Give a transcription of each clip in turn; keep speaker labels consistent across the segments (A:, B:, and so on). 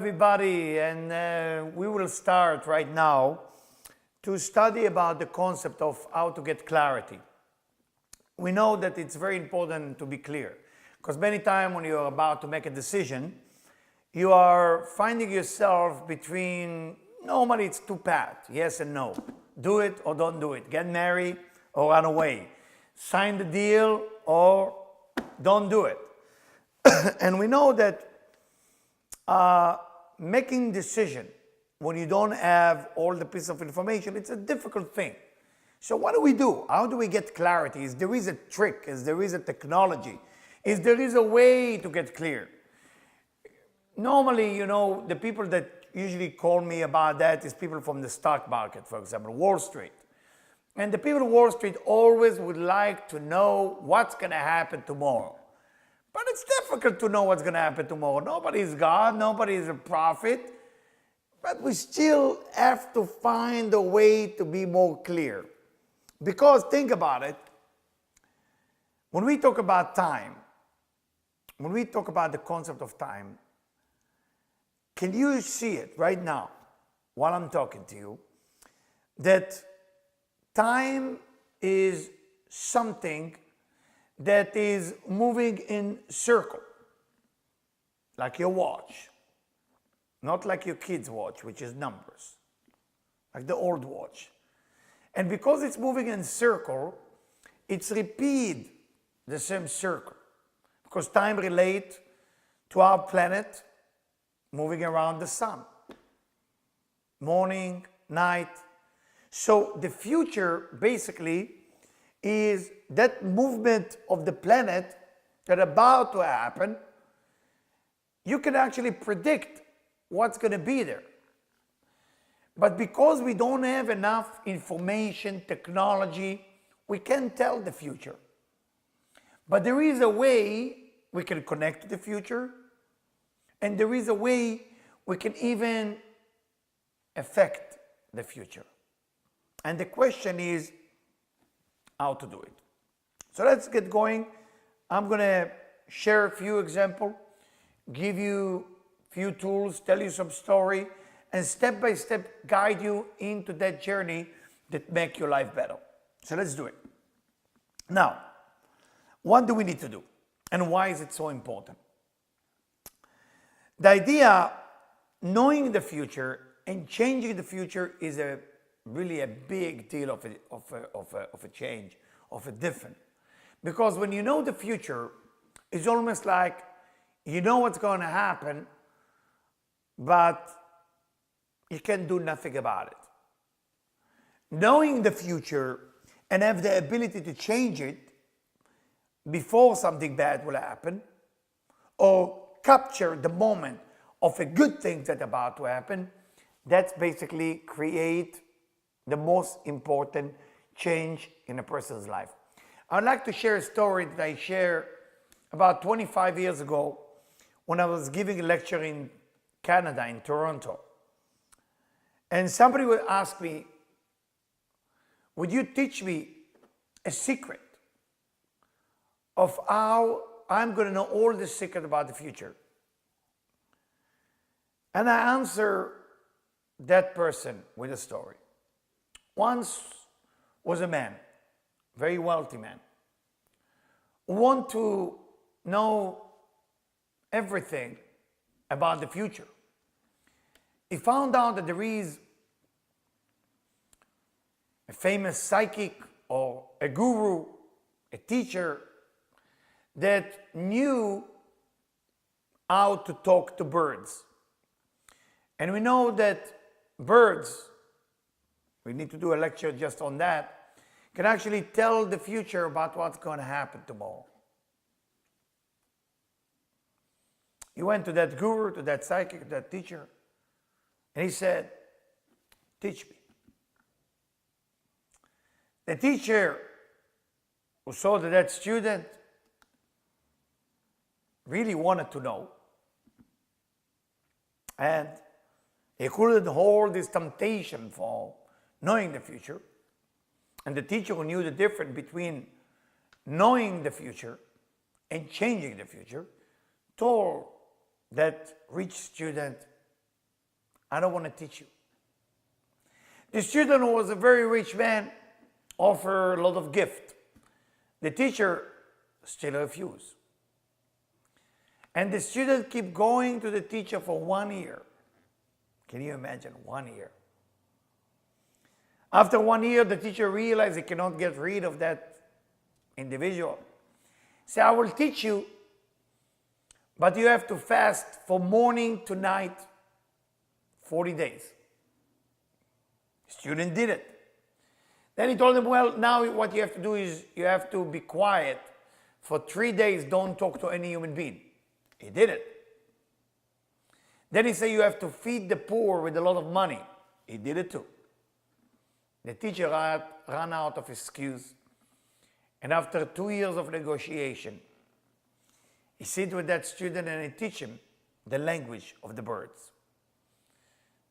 A: everybody, and we will start right now to study about the concept of how to get clarity. We know that it's very important to be clear, because many times when you're about to make a decision, you are finding yourself between, normally it's two paths, yes and no. Do it or don't do it. Get married or run away. Sign the deal or don't do it. And we know that making decision when you don't have all the piece of information, it's a difficult thing. So what do? How do we get clarity? Is there is a trick? Is there is a technology? Is there is a way to get clear? Normally, the people that usually call me about that is people from the stock market, for example, Wall Street. And the people of Wall Street always would like to know what's going to happen tomorrow. But it's difficult to know what's going to happen tomorrow. Nobody is God, nobody is a prophet. But we still have to find a way to be more clear. Because think about it, when we talk about time, when we talk about the concept of time, can you see it right now, while I'm talking to you, that time is something that is moving in circle, like your watch, not like your kid's watch, which is numbers, like the old watch. And because it's moving in circle, it's repeat the same circle, because time relates to our planet moving around the sun, morning, night. So the future basically is that movement of the planet that about to happen. You can actually predict what's going to be there. But because we don't have enough information, technology, we can't tell the future. But there is a way we can connect to the future, and there is a way we can even affect the future. And the question is how to do it. So let's get going. I'm going to share a few examples, give you a few tools, tell you some story, and step by step guide you into that journey that make your life better. So let's do it. Now, what do we need to do? And why is it so important? The idea, knowing the future and changing the future is really a big deal of a change, of a different. Because when you know the future, it's almost like you know what's going to happen, but you can do nothing about it. Knowing the future and have the ability to change it before something bad will happen, or capture the moment of a good thing that's about to happen, that's basically create the most important change in a person's life. I'd like to share a story that I shared about 25 years ago when I was giving a lecture in Canada, in Toronto. And somebody would ask me, would you teach me a secret of how I'm going to know all the secret about the future? And I answer that person with a story. Once was a man, very wealthy man, who wanted to know everything about the future. He found out that there is a famous psychic or a guru, a teacher, that knew how to talk to birds. And we know that birds, we need to do a lecture just on that, can actually tell the future about what's going to happen tomorrow. He went to that guru, to that psychic, that teacher, and he said, teach me. The teacher who saw that student really wanted to know, and he couldn't hold this temptation for knowing the future. And the teacher who knew the difference between knowing the future and changing the future told that rich student, I don't want to teach you. The student, who was a very rich man, offered a lot of gift. The teacher still refused. And the student kept going to the teacher for 1 year. Can you imagine? 1 year. After 1 year, the teacher realized he cannot get rid of that individual. He said, I will teach you, but you have to fast from morning to night 40 days. The student did it. Then he told him, well, now what you have to do is you have to be quiet for 3 days. Don't talk to any human being. He did it. Then he said you have to feed the poor with a lot of money. He did it too. The teacher ran out of excuse. And after 2 years of negotiation, he sat with that student and he teach him the language of the birds.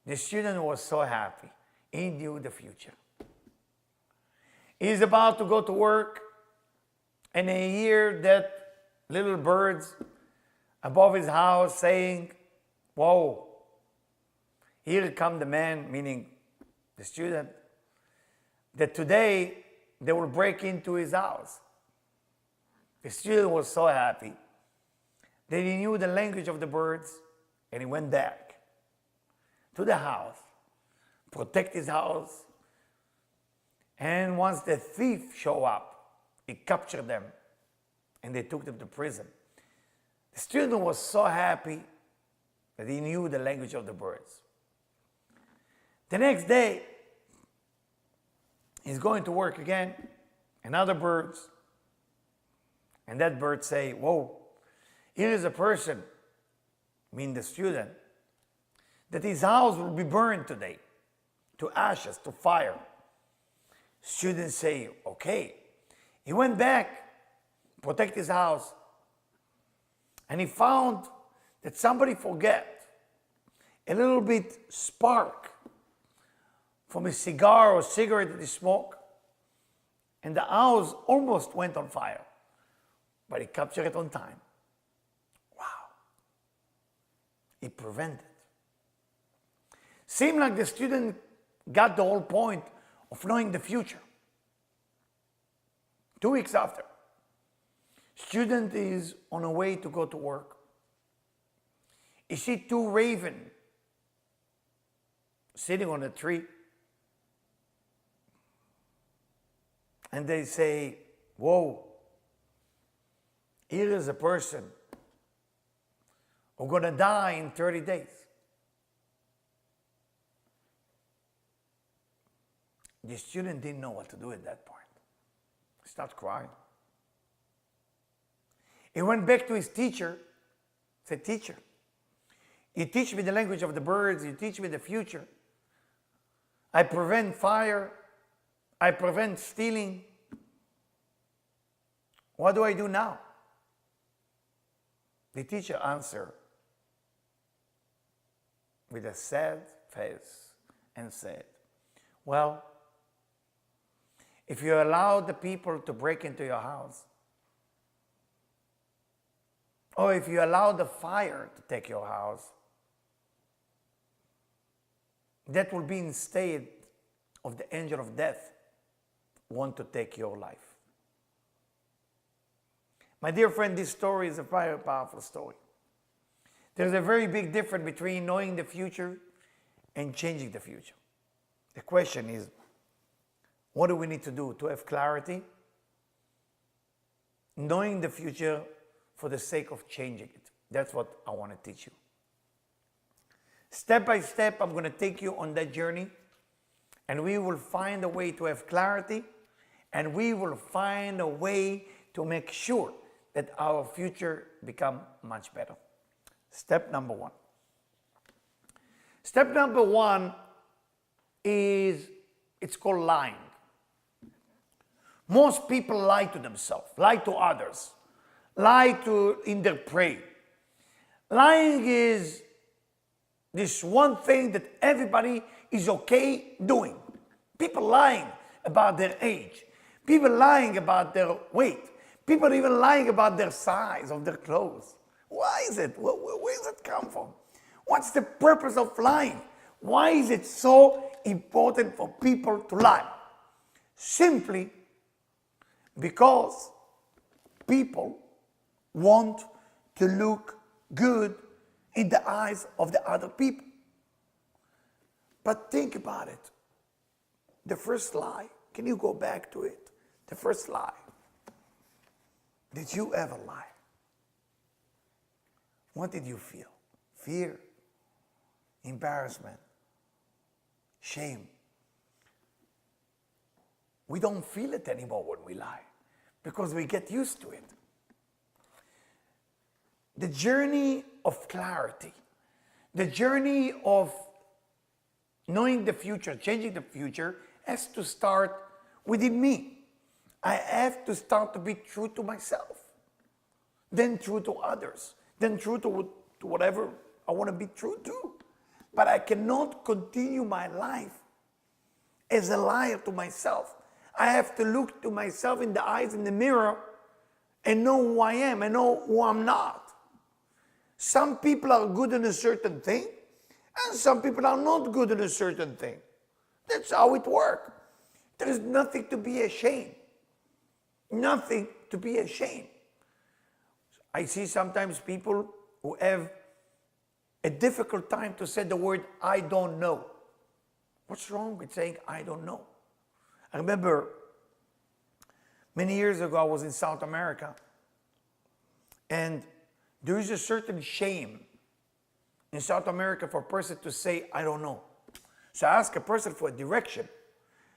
A: The student was so happy. He knew the future. He's about to go to work and he hear that little birds above his house saying, whoa, here come the man, meaning the student, that today they will break into his house. The student was so happy that he knew the language of the birds and he went back to the house, protect his house, and once the thief showed up, he captured them and they took them to prison. The student was so happy that he knew the language of the birds. The next day, he's going to work again, another birds, and that bird say, whoa, here is a person, mean the student, that his house will be burned today, to ashes, to fire. Student say, okay. He went back, protect his house, and he found that somebody forget a little bit spark from a cigar or cigarette that he smoked, and the house almost went on fire, but he captured it on time. Wow. He prevented. Seemed like the student got the whole point of knowing the future. 2 weeks after, student is on a way to go to work. He see two ravens sitting on a tree. And they say, whoa, here is a person who's going to die in 30 days. The student didn't know what to do at that point. He started crying. He went back to his teacher, said, teacher, you teach me the language of the birds, you teach me the future. I prevent fire, I prevent stealing. What do I do now? The teacher answered with a sad face and said, well, if you allow the people to break into your house, or if you allow the fire to take your house, that will be instead of the angel of death want to take your life. My dear friend, this story is a very powerful story. There's a very big difference between knowing the future and changing the future. The question is, what do we need to do to have clarity? Knowing the future for the sake of changing it. That's what I want to teach you. Step by step, I'm going to take you on that journey, and we will find a way to have clarity, and we will find a way to make sure that our future become much better. Step number one. Step number one is, it's called lying. Most people lie to themselves, lie to others, lie to in their prey. Lying is this one thing that everybody is okay doing. People lying about their age. People lying about their weight. People even lying about their size of their clothes. Why is it? Where does it come from? What's the purpose of lying? Why is it so important for people to lie? Simply because people want to look good in the eyes of the other people. But think about it. The first lie, can you go back to it? The first lie. Did you ever lie? What did you feel? Fear, embarrassment, shame. We don't feel it anymore when we lie because we get used to it. The journey of clarity, the journey of knowing the future, changing the future, has to start within me. I have to start to be true to myself, then true to others, then true to whatever I want to be true to. But I cannot continue my life as a liar to myself. I have to look to myself in the eyes in the mirror and know who I am and know who I'm not. Some people are good in a certain thing, and some people are not good in a certain thing. That's how it works. There is nothing to be ashamed. Nothing to be ashamed. I see sometimes people who have a difficult time to say the word, I don't know. What's wrong with saying, I don't know? I remember many years ago, I was in South America, and there is a certain shame in South America for a person to say, I don't know. So I ask a person for a direction.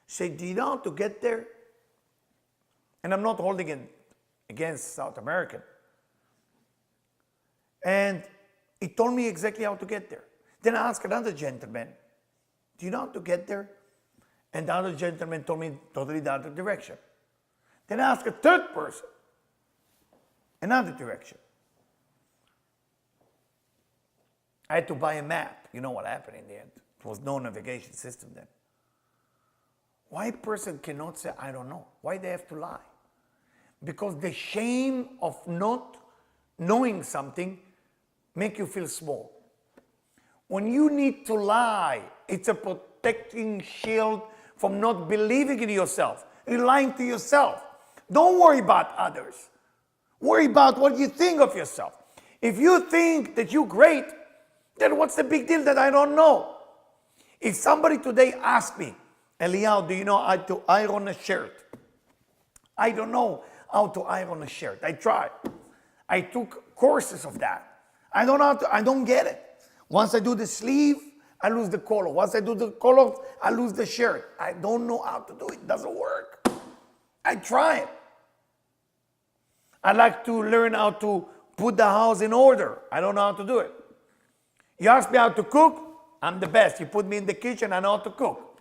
A: Say, do you know how to get there? And I'm not holding it against South American. And he told me exactly how to get there. Then I asked another gentleman, do you know how to get there? And the other gentleman told me totally the other direction. Then I asked a third person, another direction. I had to buy a map. You know what happened in the end. There was no navigation system then. Why a person cannot say, I don't know? Why they have to lie? Because the shame of not knowing something make you feel small. When you need to lie, it's a protecting shield from not believing in yourself. You're lying to yourself. Don't worry about others. Worry about what you think of yourself. If you think that you're great, then what's the big deal that I don't know? If somebody today asks me, Eliyahu, do you know how to iron a shirt? I don't know how to iron a shirt. I tried. I took courses of that. I don't get it. Once I do the sleeve, I lose the collar. Once I do the collar, I lose the shirt. I don't know how to do it. It doesn't work. I try it. I like to learn how to put the house in order. I don't know how to do it. You ask me how to cook, I'm the best. You put me in the kitchen, I know how to cook.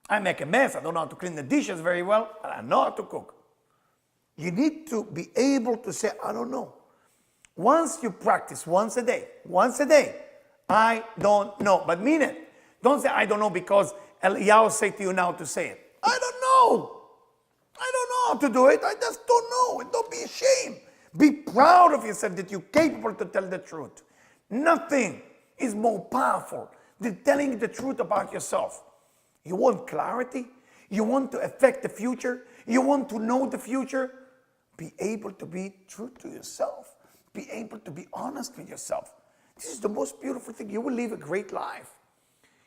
A: I make a mess. I don't know how to clean the dishes very well, but I know how to cook. You need to be able to say, I don't know. Once you practice once a day, I don't know, but mean it. Don't say, I don't know, because Eliyahu said to you now to say it. I don't know. I don't know how to do it. I just don't know. And don't be ashamed. Be proud of yourself that you're capable to tell the truth. Nothing is more powerful than telling the truth about yourself. You want clarity? You want to affect the future? You want to know the future? Be able to be true to yourself. Be able to be honest with yourself. This is the most beautiful thing. You will live a great life.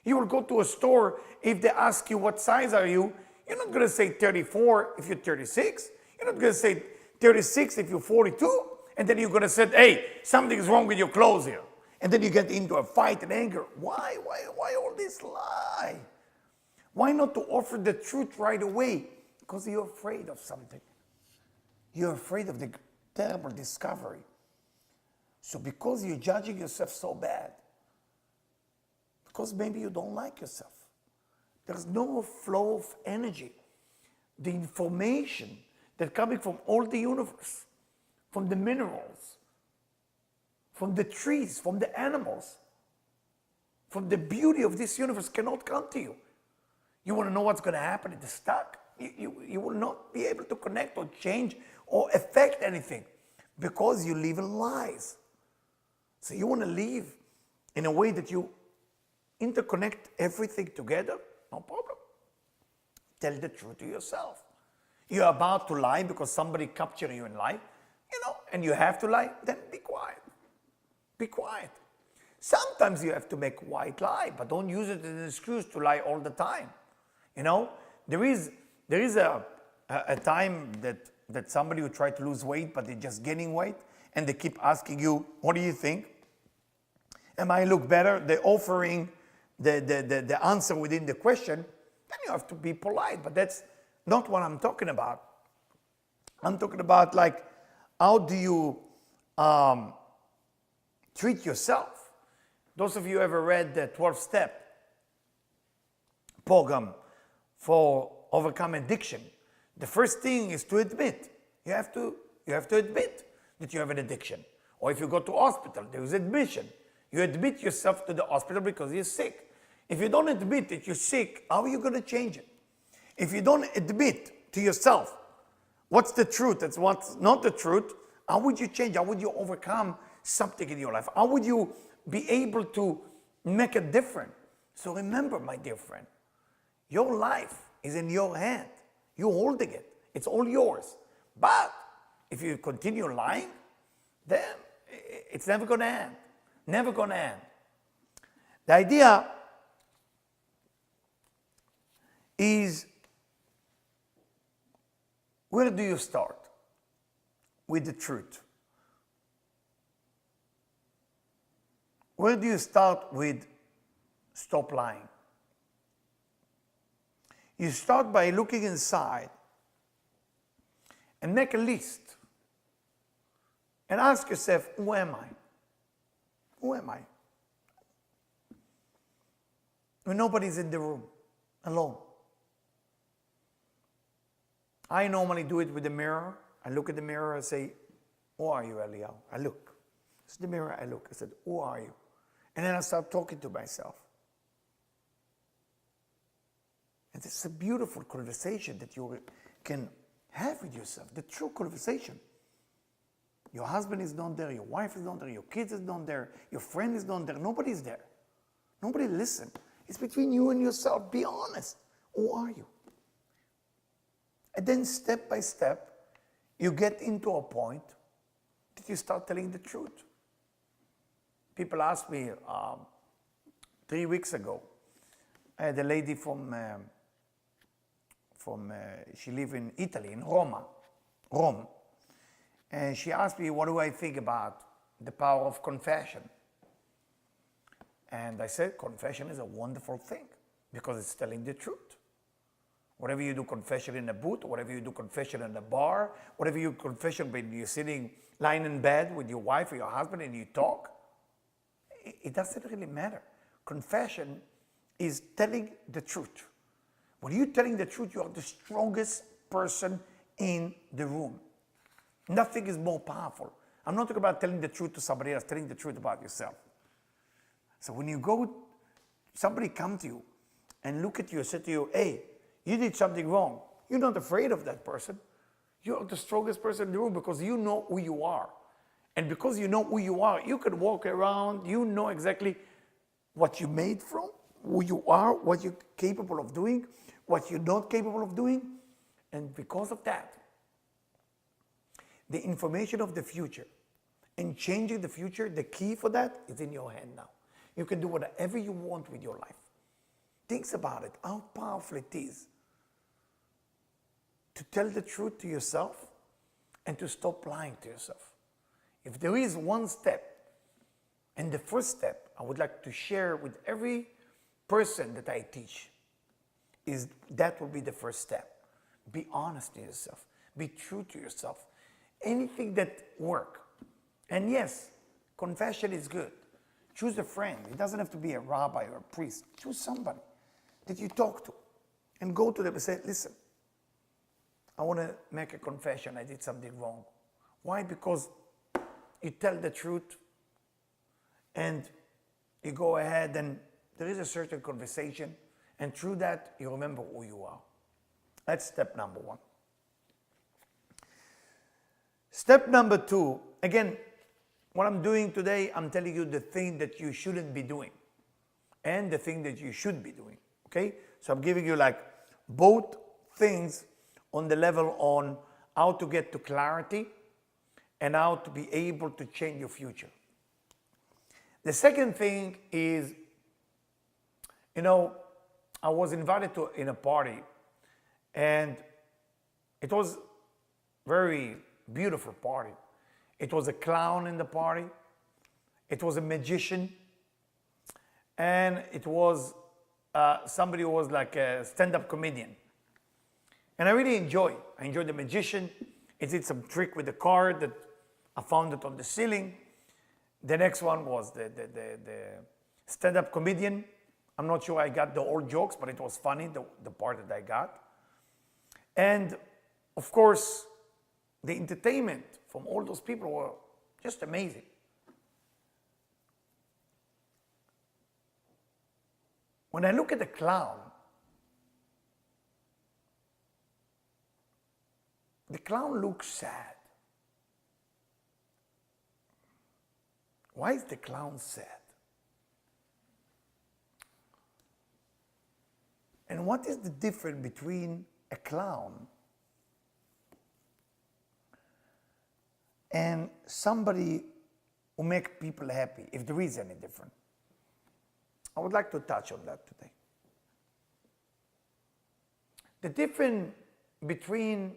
A: You will go to a store. If they ask you what size are you, you're not going to say 34 if you're 36. You're not going to say 36 if you're 42. And then you're going to say, hey, something's wrong with your clothes here. And then you get into a fight and anger. Why all this lie? Why not to offer the truth right away? Because you're afraid of something. You're afraid of the terrible discovery. So because you're judging yourself so bad, because maybe you don't like yourself, there's no flow of energy. The information that's coming from all the universe, from the minerals, from the trees, from the animals, from the beauty of this universe cannot come to you. You want to know what's going to happen in the stock? You will not be able to connect or change or affect anything because you live in lies. So you want to live in a way that you interconnect everything together, no problem. Tell the truth to yourself. You're about to lie because somebody captured you in lie, and you have to lie, then be quiet. Be quiet. Sometimes you have to make a white lie, but don't use it as an excuse to lie all the time. There is a time that somebody who tried to lose weight, but they're just gaining weight, and they keep asking you, what do you think? Am I look better? They're offering the answer within the question, then you have to be polite, but that's not what I'm talking about. I'm talking about like, how do you treat yourself? Those of you ever read the 12-step program for overcome addiction? The first thing is to admit. You have to admit that you have an addiction. Or if you go to hospital, there is admission. You admit yourself to the hospital because you're sick. If you don't admit that you're sick, how are you going to change it? If you don't admit to yourself what's the truth and what's not the truth, how would you change? How would you overcome something in your life? How would you be able to make a difference? So remember, my dear friend, your life is in your hand. You're holding it. It's all yours. But if you continue lying, then it's never going to end. Never going to end. The idea is, where do you start? With the truth. Where do you start with stop lying? You start by looking inside and make a list and ask yourself, who am I? Who am I? When nobody's in the room, alone. I normally do it with the mirror. I look at the mirror and say, who are you, Eliyahu? I look. It's the mirror, I look. I said, who are you? And then I start talking to myself. And it's a beautiful conversation that you can have with yourself, the true conversation. Your husband is not there, your wife is not there, your kids is not there, your friend is not there, nobody's there. Nobody listen. It's between you and yourself. Be honest. Who are you? And then step by step, you get into a point that you start telling the truth. People asked me 3 weeks ago, I had a lady she lived in Italy, in Rome. And she asked me, what do I think about the power of confession? And I said, confession is a wonderful thing because it's telling the truth. Whatever you do confession in a booth, whatever you do confession in a bar, whatever you confession when you're sitting, lying in bed with your wife or your husband and you talk, it doesn't really matter. Confession is telling the truth. When you're telling the truth, you are the strongest person in the room. Nothing is more powerful. I'm not talking about telling the truth to somebody else, telling the truth about yourself. So when you go, somebody come to you and look at you and say to you, hey, you did something wrong. You're not afraid of that person. You're the strongest person in the room because you know who you are. And because you know who you are, you can walk around, you know exactly what you're made from, who you are, what you're capable of doing, what you're not capable of doing. And because of that, the information of the future and changing the future, the key for that is in your hand now. You can do whatever you want with your life. Think about it, how powerful it is to tell the truth to yourself and to stop lying to yourself. If there is one step, and the first step I would like to share with every person that I teach, is that will be the first step. Be honest to yourself. Be true to yourself. Anything that works. And yes, confession is good. Choose a friend. It doesn't have to be a rabbi or a priest. Choose somebody that you talk to and go to them and say, listen, I want to make a confession. I did something wrong. Why? Because you tell the truth and you go ahead and there is a certain conversation, and through that you remember who you are. That's step number one. Step number two, again, what I'm doing today, I'm telling you the thing that you shouldn't be doing. and the thing that you should be doing. Okay? So I'm giving you like both things on the level on how to get to clarity and how to be able to change your future. The second thing is, I was invited to in a party, and it was very beautiful party. It was a clown in the party, it was a magician, and it was somebody who was like a stand-up comedian. And I really enjoyed the magician. He did some trick with the card that I found it on the ceiling. The next one was the stand-up comedian. I'm not sure I got the old jokes, but it was funny, the part that I got. And of course, the entertainment from all those people were just amazing. When I look at the clown looks sad. Why is the clown sad? And what is the difference between a clown and somebody who makes people happy, if there is any difference? I would like to touch on that today. The difference between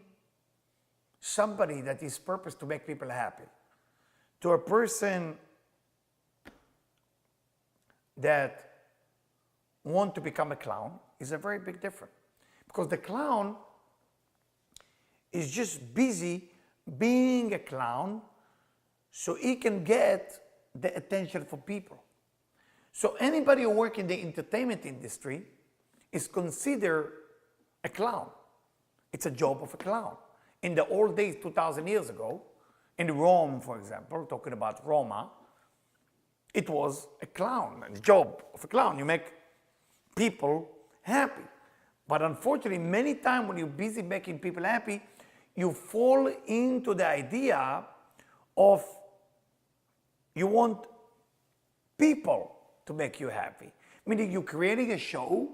A: somebody that is purpose to make people happy to a person that want to become a clown is a very big difference. Because the clown is just busy being a clown so he can get the attention from people. So anybody who works in the entertainment industry is considered a clown. It's a job of a clown. In the old days, 2,000 years ago, in Rome, for example, talking about Roma, it was a clown, a job of a clown. You make people happy. But unfortunately, many times when you're busy making people happy, you fall into the idea of you want people to make you happy. Meaning you're creating a show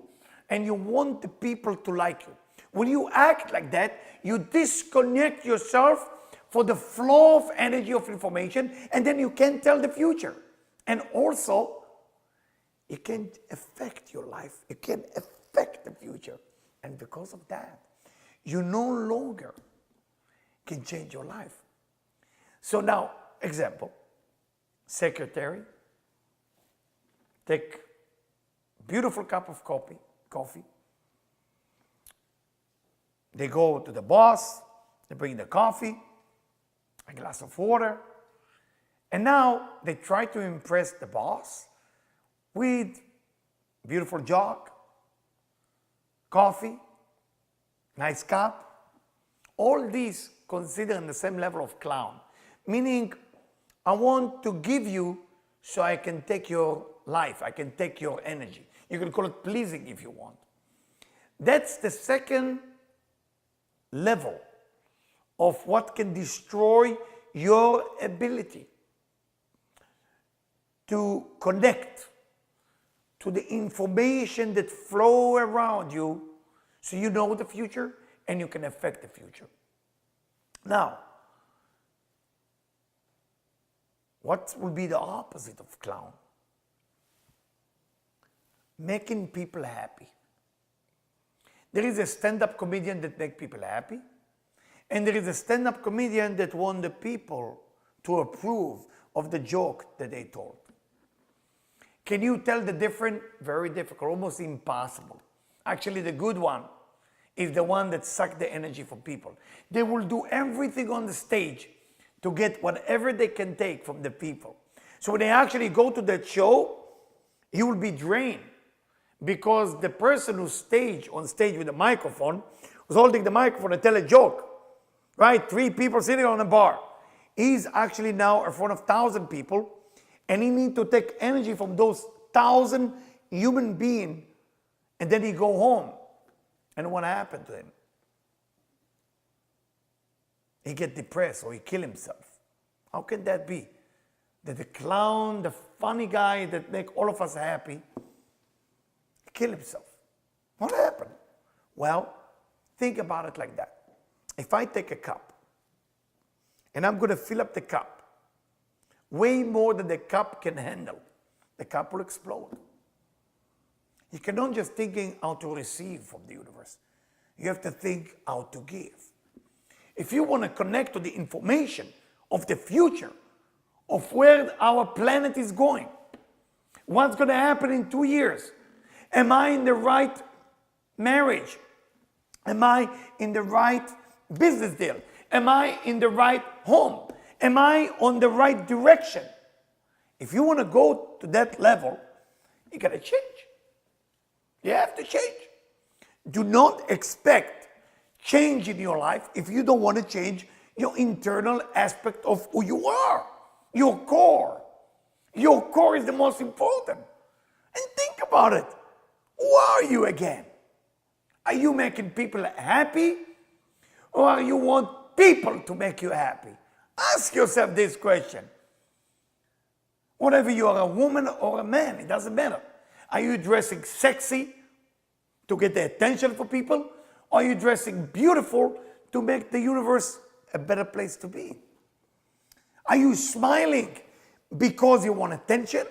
A: and you want the people to like you. When you act like that, you disconnect yourself for the flow of energy of information, and then you can't tell the future. And also, it can affect your life. It can affect the future. And because of that, you no longer can change your life. So now, example, secretary, take beautiful cup of coffee. They go to the boss, they bring the coffee, a glass of water, and now they try to impress the boss with beautiful jug, coffee, nice cup. All these considered in the same level of clown, meaning I want to give you so I can take your life, I can take your energy. You can call it pleasing if you want. That's the second level of what can destroy your ability to connect to the information that flow around you so you know the future and you can affect the future. Now, what will be the opposite of clown? Making people happy. There is a stand-up comedian that makes people happy, and there is a stand-up comedian that want the people to approve of the joke that they told. Can you tell the difference? Very difficult, almost impossible. Actually, the good one is the one that sucks the energy from people. They will do everything on the stage to get whatever they can take from the people. So when they actually go to that show, he will be drained. Because the person who's on stage with a microphone, who's holding the microphone to tell a joke, right? 3 people sitting on a bar. He's actually now in front of 1,000 people, and he needs to take energy from those 1,000 human beings, and then he go home. And what happened to him? He get depressed or he kill himself. How can that be? That the clown, the funny guy that make all of us happy, kill himself. What happened? Well, think about it like that. If I take a cup and I'm going to fill up the cup way more than the cup can handle, the cup will explode. You cannot just think how to receive from the universe. You have to think how to give. If you want to connect to the information of the future, of where our planet is going, what's going to happen in 2 years, am I in the right marriage? Am I in the right business deal? Am I in the right home? Am I on the right direction? If you want to go to that level, you got to change. You have to change. Do not expect change in your life if you don't want to change your internal aspect of who you are, your core. Your core is the most important. And think about it. Who are you again? Are you making people happy? Or you want people to make you happy? Ask yourself this question. Whatever you are, a woman or a man, it doesn't matter. Are you dressing sexy to get the attention for people? Or are you dressing beautiful to make the universe a better place to be? Are you smiling because you want attention?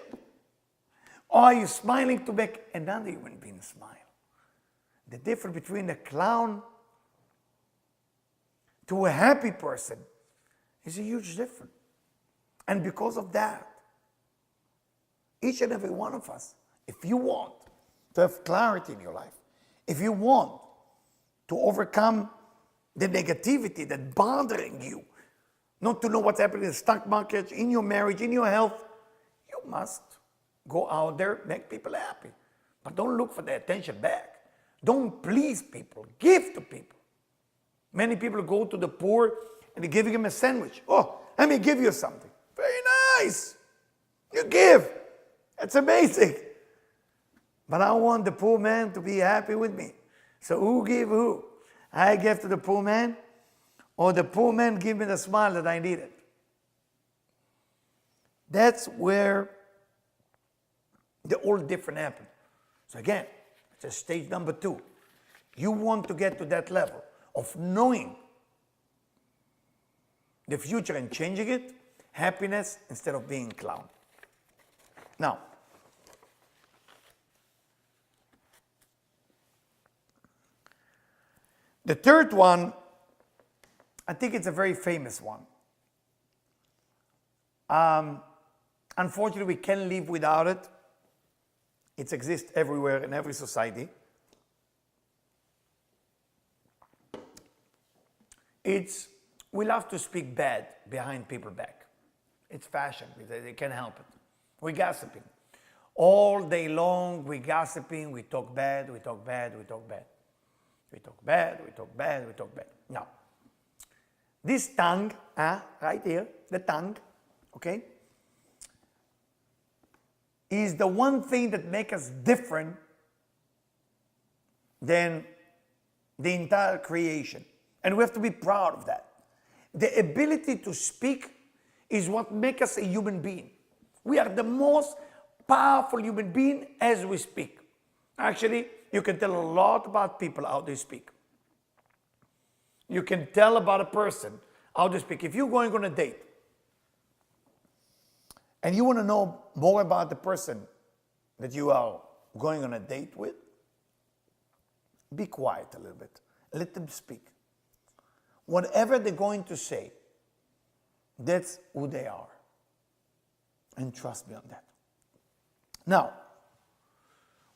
A: Or are you smiling to make another human being smile? The difference between a clown to a happy person is a huge difference. And because of that, each and every one of us, if you want to have clarity in your life, if you want to overcome the negativity that's bothering you, not to know what's happening in the stock market, in your marriage, in your health, you must go out there, make people happy. But don't look for the attention back. Don't please people. Give to people. Many people go to the poor and they're giving them a sandwich. Oh, let me give you something. Very nice. You give. That's amazing. But I want the poor man to be happy with me. So who give who? I give to the poor man, or the poor man give me the smile that I needed? That's where the all different happen. So again, it's stage number 2. You want to get to that level of knowing the future and changing it, happiness instead of being clown. Now, the third one, I think it's a very famous one. Unfortunately, we can't live without it. It exists everywhere in every society. We love to speak bad behind people's back. It's fashion. They can't help it. We're gossiping. All day long, we're gossiping, we talk bad, we talk bad, we talk bad. We talk bad, we talk bad, we talk bad. Now, this tongue, right here, the tongue, okay, is the one thing that makes us different than the entire creation. And we have to be proud of that. The ability to speak is what makes us a human being. We are the most powerful human being as we speak. Actually, you can tell a lot about people how they speak. You can tell about a person how they speak. If you're going on a date and you want to know more about the person that you are going on a date with, be quiet a little bit. Let them speak. Whatever they're going to say, that's who they are. And trust me on that. Now,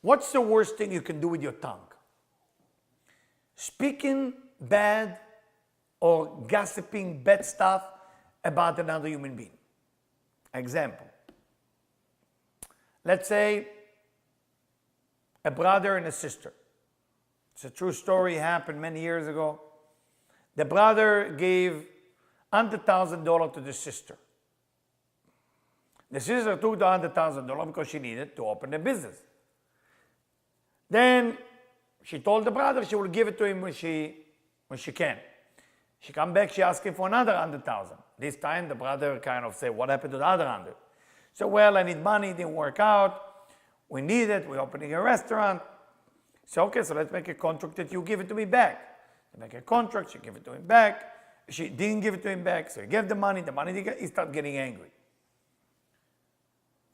A: what's the worst thing you can do with your tongue? Speaking bad or gossiping bad stuff about another human being. Example. Let's say a brother and a sister. It's a true story, happened many years ago. The brother gave $100,000 to the sister. The sister took the $100,000 because she needed to open a business. Then she told the brother she will give it to him when she can. She come back, she asked him for another $100,000. This time the brother kind of said, what happened to the other 100? So, well, I need money, it didn't work out. We need it, we're opening a restaurant. So, okay, so let's make a contract that you give it to me back. They make a contract, she give it to him back. She didn't give it to him back, so he gave the money, he started getting angry.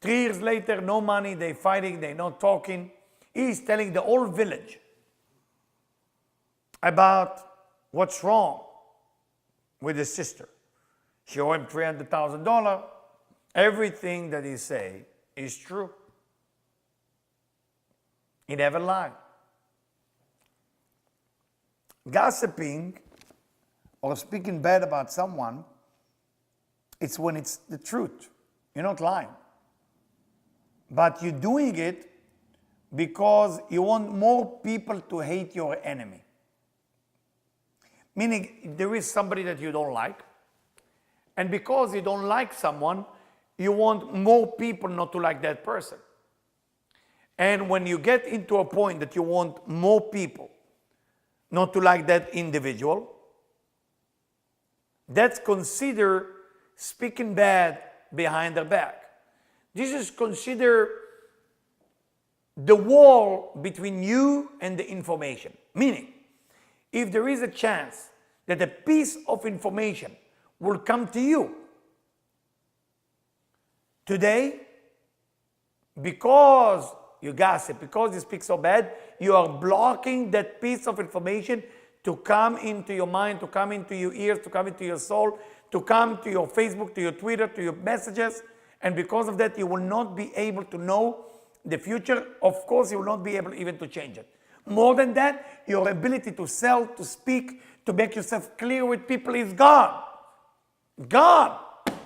A: 3 years later, no money, they fighting, they not talking. He's telling the whole village about what's wrong with his sister. She owed him $300,000. Everything that he say is true. He never lied. Gossiping or speaking bad about someone, it's when it's the truth. You're not lying. But you're doing it because you want more people to hate your enemy. Meaning, there is somebody that you don't like, and because you don't like someone, you want more people not to like that person. And when you get into a point that you want more people not to like that individual, that's considered speaking bad behind their back. This is considered the wall between you and the information. Meaning, if there is a chance that a piece of information will come to you today, because you gossip, because you speak so bad, you are blocking that piece of information to come into your mind, to come into your ears, to come into your soul, to come to your Facebook, to your Twitter, to your messages. And because of that, you will not be able to know the future. Of course, you will not be able even to change it. More than that, your ability to sell, to speak, to make yourself clear with people is gone. Gone.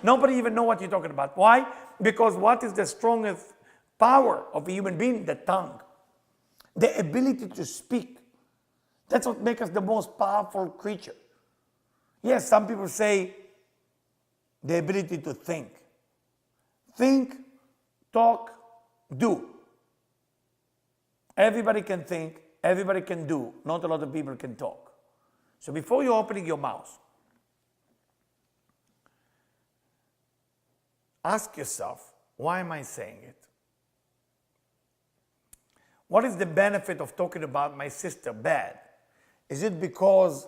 A: Nobody even know what you're talking about. Why? Because what is the strongest power of a human being? The tongue. The ability to speak. That's what makes us the most powerful creature. Yes, some people say the ability to think. Think, talk, do. Everybody can think, everybody can do. Not a lot of people can talk. So before you're opening your mouth, ask yourself, why am I saying it? What is the benefit of talking about my sister bad? Is it because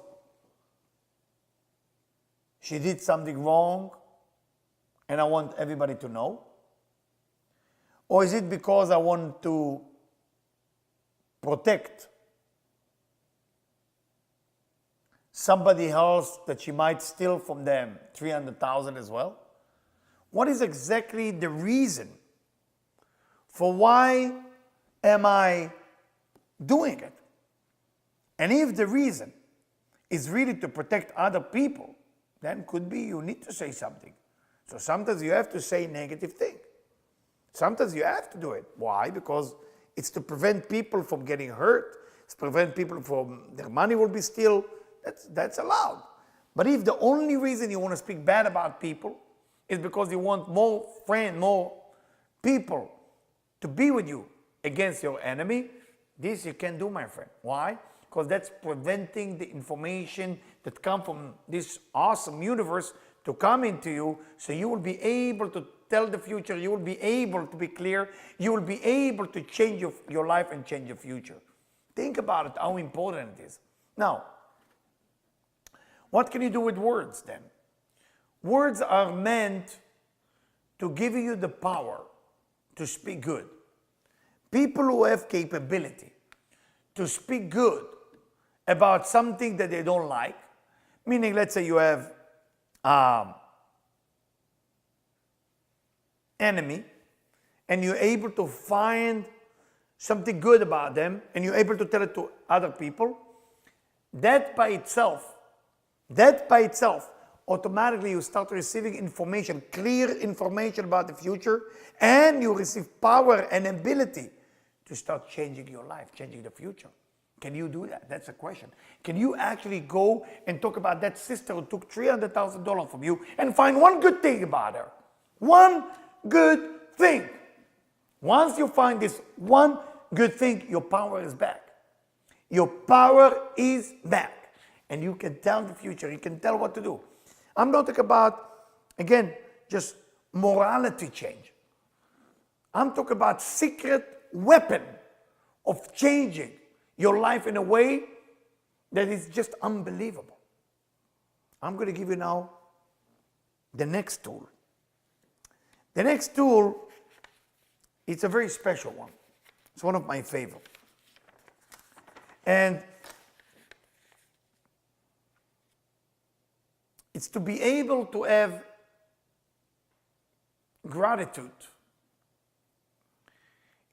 A: she did something wrong and I want everybody to know? Or is it because I want to protect somebody else that she might steal from them $300,000 as well? What is exactly the reason for why am I doing it? And if the reason is really to protect other people, then could be you need to say something. So sometimes you have to say negative thing. Sometimes you have to do it. Why? Because it's to prevent people from getting hurt. It's to prevent people from their money will be steal. That's allowed. But if the only reason you want to speak bad about people is because you want more friends, more people to be with you against your enemy, this you can do, my friend. Why? Because that's preventing the information that comes from this awesome universe to come into you, so you will be able to tell the future, you will be able to be clear, you will be able to change your life and change your future. Think about it, how important it is. Now, what can you do with words then? Words are meant to give you the power to speak good. People who have capability to speak good about something that they don't like, meaning let's say you have enemy and you're able to find something good about them and you're able to tell it to other people, that by itself, automatically you start receiving information, clear information about the future, and you receive power and ability to start changing your life, changing the future. Can you do that? That's the question. Can you actually go and talk about that sister who took $300,000 from you and find one good thing about her? One good thing. Once you find this one good thing, your power is back. Your power is back. And you can tell the future, you can tell what to do. I'm not talking about, again, just morality change. I'm talking about secret weapon of changing your life in a way that is just unbelievable. I'm going to give you now the next tool. The next tool, it's a very special one. It's one of my favorite. And it's to be able to have gratitude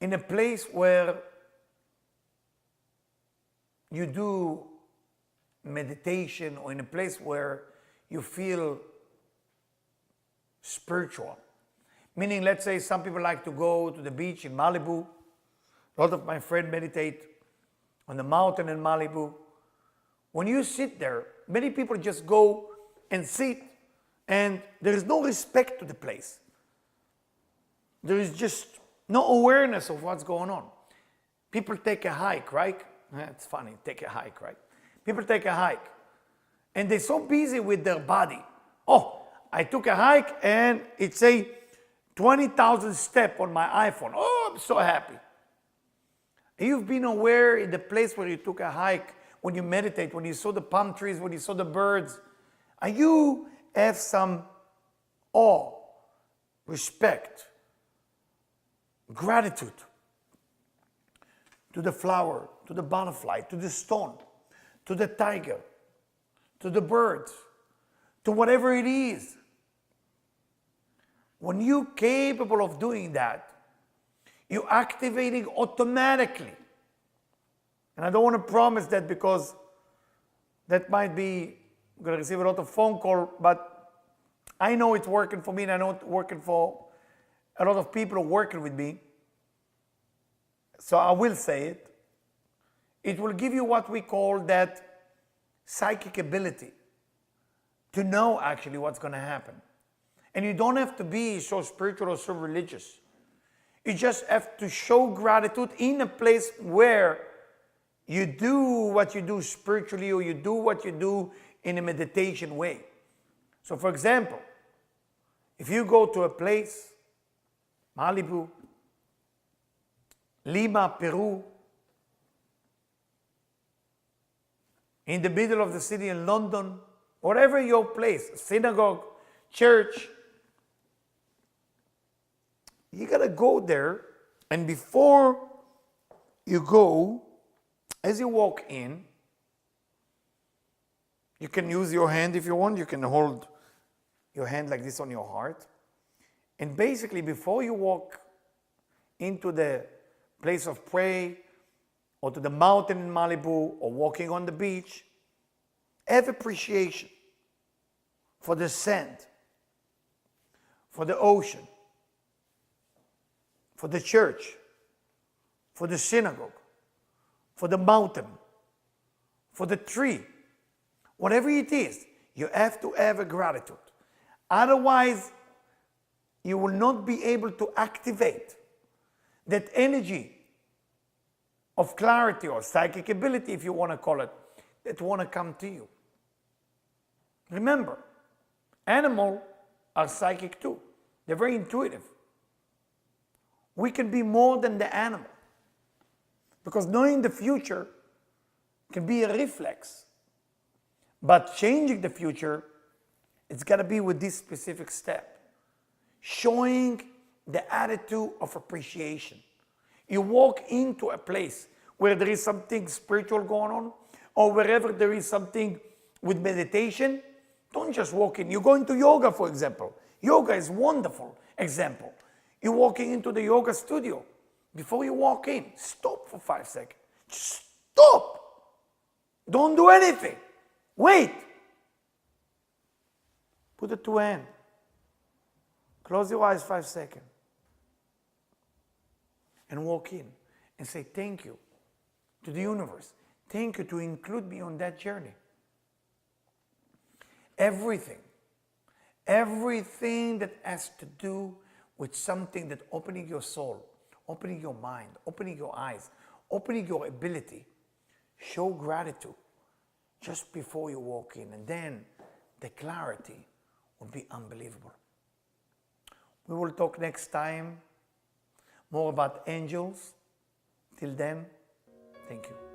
A: in a place where you do meditation, or in a place where you feel spiritual. Meaning, let's say some people like to go to the beach in Malibu. A lot of my friends meditate on the mountain in Malibu. When you sit there, many people just go and sit, and there is no respect to the place. There is just no awareness of what's going on. People take a hike, right? It's funny, take a hike, right? People take a hike, and they're so busy with their body. Oh, I took a hike, and it's a 20,000 step on my iPhone. Oh, I'm so happy. You've been aware in the place where you took a hike, when you meditate, when you saw the palm trees, when you saw the birds, and you have some awe, respect, gratitude to the flower, to the butterfly, to the stone, to the tiger, to the birds, to whatever it is. When you're capable of doing that, you're activating automatically. And I don't want to promise that, because that might be, I'm going to receive a lot of phone call, but I know it's working for me, and I know it's working for a lot of people who are working with me. So I will say it. It will give you what we call that psychic ability to know actually what's going to happen. And you don't have to be so spiritual or so religious. You just have to show gratitude in a place where you do what you do spiritually, or you do what you do in a meditation way. So for example, if you go to a place, Malibu, Lima, Peru, in the middle of the city in London, whatever your place, synagogue, church, you gotta go there, and before you go, as you walk in, you can use your hand if you want. You can hold your hand like this on your heart. And basically, before you walk into the place of prayer, or to the mountain in Malibu, or walking on the beach, have appreciation for the sand, for the ocean, for the church, for the synagogue, for the mountain, for the tree. Whatever it is, you have to have a gratitude. Otherwise, you will not be able to activate that energy of clarity, or psychic ability, if you want to call it, that want to come to you. Remember, animals are psychic too. They're very intuitive. We can be more than the animal, because knowing the future can be a reflex. But changing the future, it's got to be with this specific step. Showing the attitude of appreciation. You walk into a place where there is something spiritual going on, or wherever there is something with meditation, don't just walk in. You go into yoga, for example. Yoga is a wonderful example. You're walking into the yoga studio. Before you walk in, stop for 5 seconds. Just stop. Don't do anything. Wait. Put the two hands. Close your eyes 5 seconds. And walk in and say thank you to the universe. Thank you to include me on that journey. Everything that has to do with something that opening your soul, opening your mind, opening your eyes, opening your ability, show gratitude just before you walk in, and then the clarity will be unbelievable. We will talk next time more about angels. Till then, thank you.